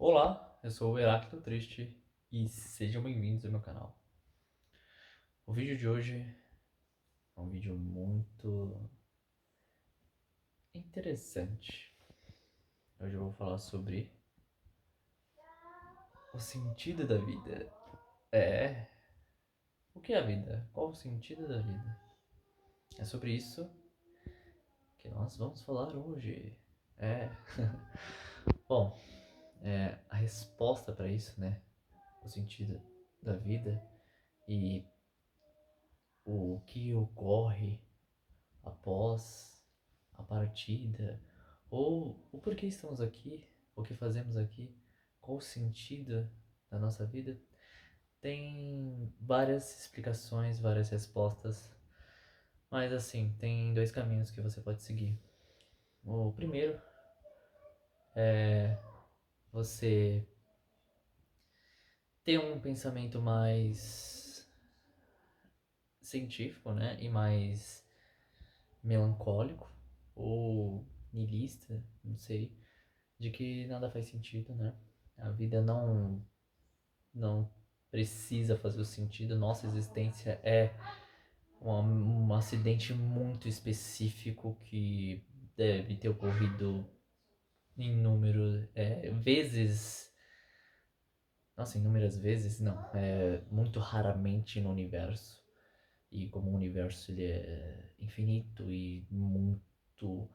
Olá, eu sou o Heráclito Triste e sejam bem-vindos ao meu canal. O vídeo de hoje é um vídeo muito interessante. Hoje eu vou falar sobre o sentido da vida. O que é a vida? Qual o sentido da vida? É sobre isso que nós vamos falar hoje. É. Bom, a resposta para isso, né? O sentido da vida e o que ocorre após a partida, ou o porquê estamos aqui, o que fazemos aqui, qual o sentido da nossa vida, tem várias explicações, várias respostas, mas assim, tem dois caminhos que você pode seguir. O primeiro é você ter um pensamento mais científico, né, e mais melancólico ou niilista, não sei, de que nada faz sentido, né? A vida não precisa fazer o sentido. Nossa existência é um acidente muito específico que deve ter ocorrido inúmeras vezes. Nossa, inúmeras vezes, não. Muito raramente no universo. E como o universo ele é infinito e muito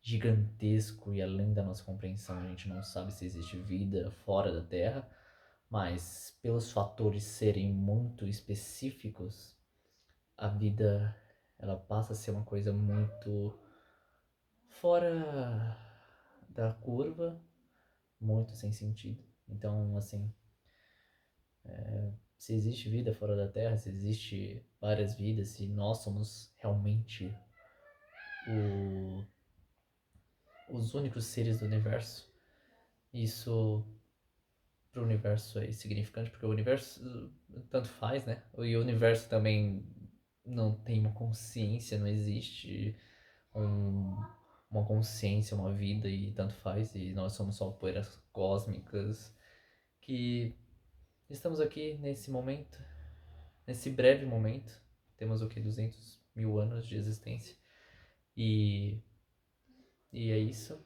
gigantesco e além da nossa compreensão, a gente não sabe se existe vida fora da Terra, mas pelos fatores serem muito específicos, a vida ela passa a ser uma coisa muito fora da curva, muito sem sentido. Então, assim, se existe vida fora da Terra, se existe várias vidas, se nós somos realmente o, os únicos seres do universo, isso pro universo é insignificante, porque o universo tanto faz, né? E o universo também não tem uma consciência, não existe um, uma consciência, uma vida e tanto faz, e nós somos só poeiras cósmicas que estamos aqui nesse momento, nesse breve momento, temos o que, 200 mil anos de existência e, e é isso.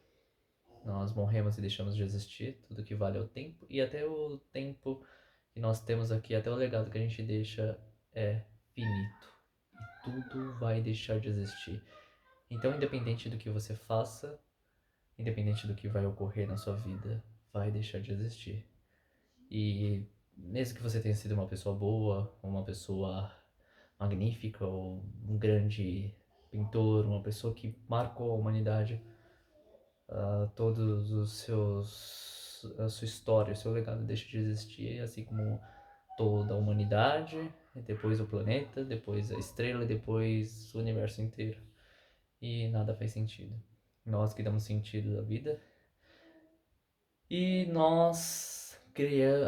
Nós morremos e deixamos de existir, tudo que vale é o tempo, e até o tempo que nós temos aqui, até o legado que a gente deixa é finito. E tudo vai deixar de existir. Então, independente do que você faça, independente do que vai ocorrer na sua vida, vai deixar de existir. E mesmo que você tenha sido uma pessoa boa, uma pessoa magnífica, ou um grande pintor, uma pessoa que marcou a humanidade, todos os seus, a sua história, o seu legado deixa de existir, assim como toda a humanidade, e depois o planeta, depois a estrela, e depois o universo inteiro. E nada faz sentido. Nós que damos sentido à vida. E nós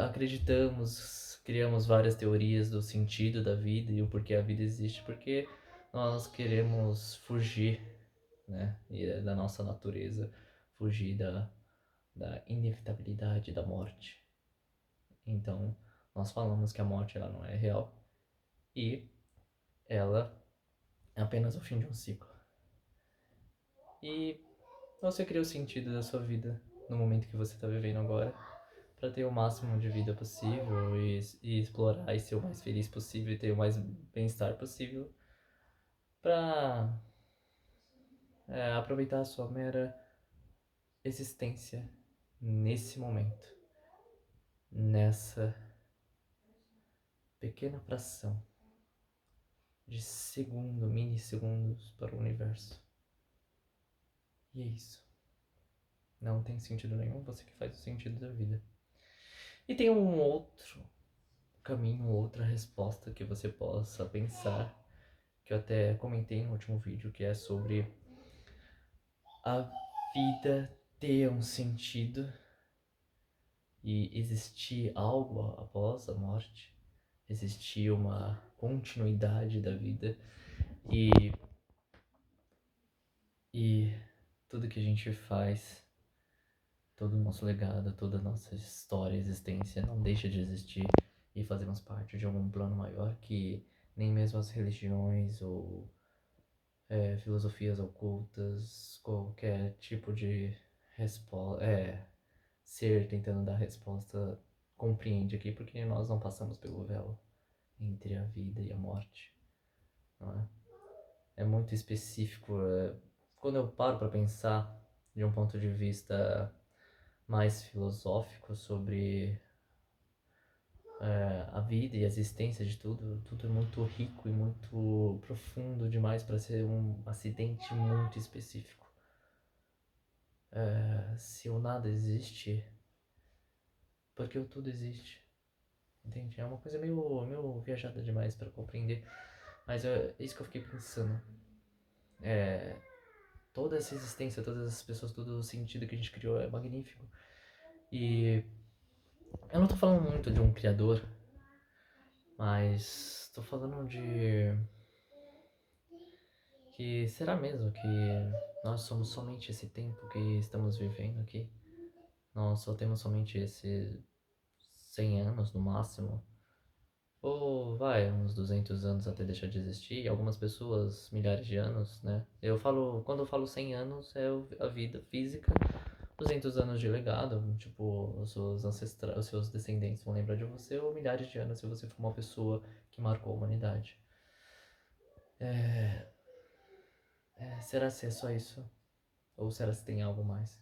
acreditamos, criamos várias teorias do sentido da vida e o porquê a vida existe, porque nós queremos fugir, né, da nossa natureza, fugir da inevitabilidade da morte. Então, nós falamos que a morte ela não é real e ela é apenas o fim de um ciclo. E você cria o sentido da sua vida no momento que você está vivendo agora, para ter o máximo de vida possível e explorar e ser o mais feliz possível e ter o mais bem-estar possível para aproveitar a sua mera existência nesse momento, nessa pequena fração de segundo, milissegundos para o universo. E é isso. Não tem sentido nenhum, você que faz o sentido da vida. E tem um outro caminho, outra resposta que você possa pensar, que eu até comentei no último vídeo, que é sobre a vida ter um sentido e existir algo após a morte, existir uma continuidade da vida e, e tudo que a gente faz, todo o nosso legado, toda a nossa história, existência não deixa de existir e fazemos parte de algum plano maior que nem mesmo as religiões ou filosofias ocultas, qualquer tipo de resposta, ser tentando dar resposta compreende aqui, porque nós não passamos pelo véu entre a vida e a morte, não é? É muito específico. Quando eu paro para pensar de um ponto de vista mais filosófico sobre a vida e a existência de tudo, tudo é muito rico e muito profundo demais para ser um acidente muito específico. Se o nada existe, porque o tudo existe, entende? É uma coisa meio viajada demais para compreender, mas é isso que eu fiquei pensando. Toda essa existência, todas essas pessoas, todo o sentido que a gente criou é magnífico. E eu não tô falando muito de um criador, mas tô falando de que será mesmo que nós somos somente esse tempo que estamos vivendo aqui? Nós só temos somente esses 100 anos no máximo? Ou vai, uns 200 anos até deixar de existir? E algumas pessoas, milhares de anos, né? Quando eu falo 100 anos, é a vida física, 200 anos de legado, tipo, os seus descendentes vão lembrar de você, ou milhares de anos se você for uma pessoa que marcou a humanidade. Será se é só isso? Ou será se tem algo mais?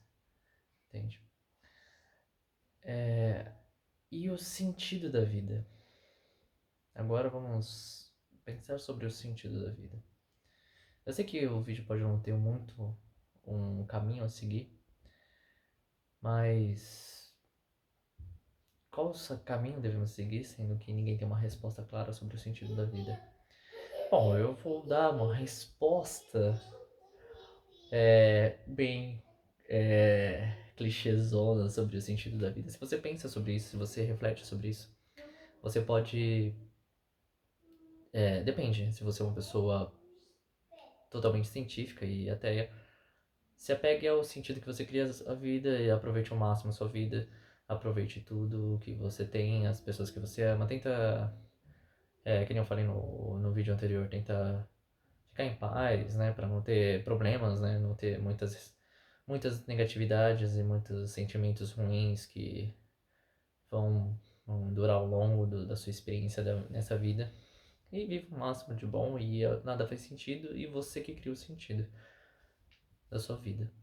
Entende? E o sentido da vida? Agora vamos pensar sobre o sentido da vida. Eu sei que o vídeo pode não ter muito um caminho a seguir, mas qual caminho devemos seguir, sendo que ninguém tem uma resposta clara sobre o sentido da vida? Bom, eu vou dar uma resposta bem clichêzona sobre o sentido da vida. Se você pensa sobre isso, se você reflete sobre isso, você pode. Depende, se você é uma pessoa totalmente científica e até se apegue ao sentido que você cria a vida e aproveite ao máximo a sua vida, aproveite tudo que você tem, as pessoas que você ama, tenta, que nem eu falei no vídeo anterior, tenta ficar em paz, né, para não ter problemas, né, não ter muitas negatividades e muitos sentimentos ruins que vão, vão durar ao longo da sua experiência nessa vida. E vive o máximo de bom e nada faz sentido e você que cria o sentido da sua vida.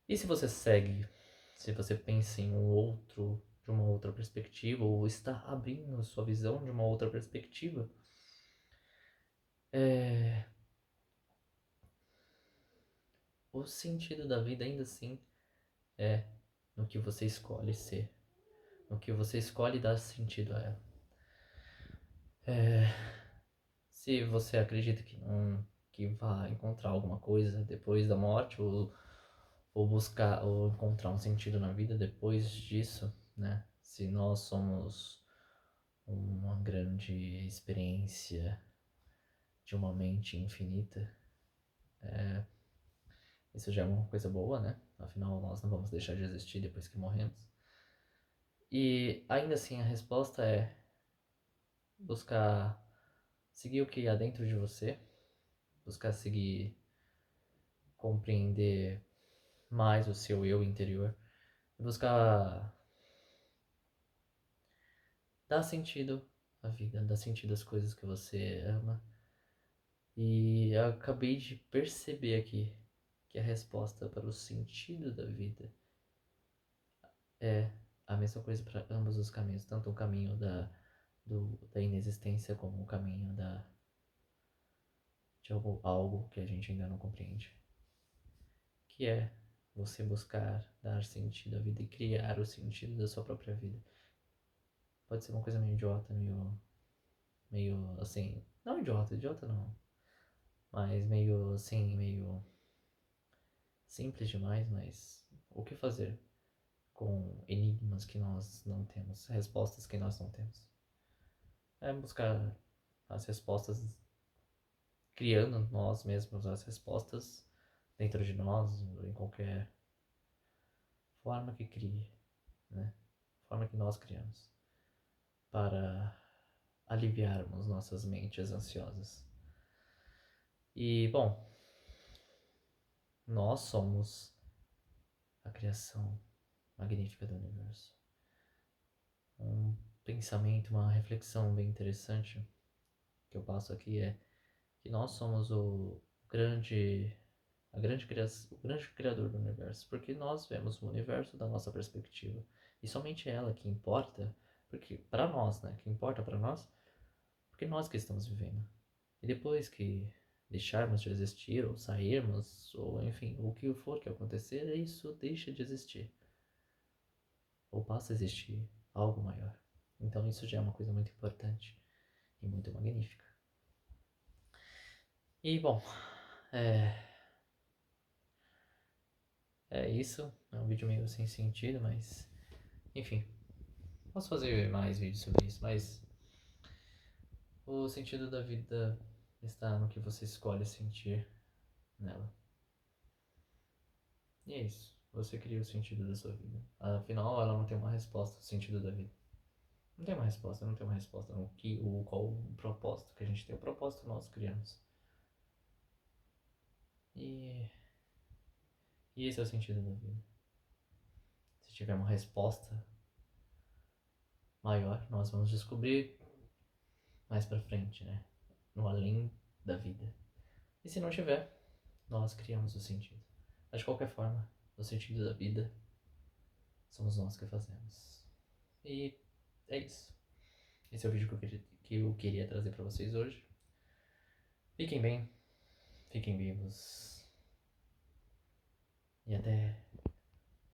E se você segue, se você pensa em de uma outra perspectiva, ou está abrindo sua visão de uma outra perspectiva, o sentido da vida ainda assim é no que você escolhe ser, no que você escolhe dar sentido a ela. Se você acredita que não, que vai encontrar alguma coisa depois da morte, ou buscar, ou encontrar um sentido na vida depois disso, né? Se nós somos uma grande experiência de uma mente infinita, isso já é uma coisa boa, né? Afinal, nós não vamos deixar de existir depois que morremos. E ainda assim, a resposta é buscar seguir o que há dentro de você, buscar seguir, compreender mais o seu eu interior, buscar dar sentido à vida, dar sentido às coisas que você ama. E eu acabei de perceber aqui que a resposta para o sentido da vida é a mesma coisa para ambos os caminhos, tanto o caminho da inexistência como o caminho de algo que a gente ainda não compreende, que é você buscar dar sentido à vida e criar o sentido da sua própria vida. Pode ser uma coisa meio idiota, meio assim, não idiota não, mas meio assim, meio simples demais, mas o que fazer com enigmas que nós não temos, respostas que nós não temos? É buscar as respostas, criando nós mesmos as respostas dentro de nós, em qualquer forma que crie, né? A forma que nós criamos para aliviarmos nossas mentes ansiosas. E, bom, nós somos a criação magnífica do universo. Um pensamento, uma reflexão bem interessante que eu passo aqui é que nós somos grande, o grande criador do universo, porque nós vemos o universo da nossa perspectiva e somente ela que importa, porque para nós, né, que importa para nós, porque nós que estamos vivendo. E depois que deixarmos de existir ou sairmos ou enfim, o que for que acontecer, isso deixa de existir ou passa a existir algo maior. Então isso já é uma coisa muito importante e muito magnífica. E bom, é, é isso. É um vídeo meio sem sentido, mas enfim, posso fazer mais vídeos sobre isso, mas o sentido da vida está no que você escolhe sentir nela. E é isso. Você cria o sentido da sua vida. Afinal, ela não tem uma resposta, o sentido da vida. Não tem uma resposta, não tem uma resposta. Qual o propósito que a gente tem? O propósito nós criamos. E, e esse é o sentido da vida. Se tiver uma resposta maior, nós vamos descobrir mais pra frente, né? No além da vida. E se não tiver, nós criamos o sentido. Mas de qualquer forma, o sentido da vida somos nós que fazemos. E é isso. Esse é o vídeo que eu queria trazer pra vocês hoje. Fiquem bem, fiquem vivos. E até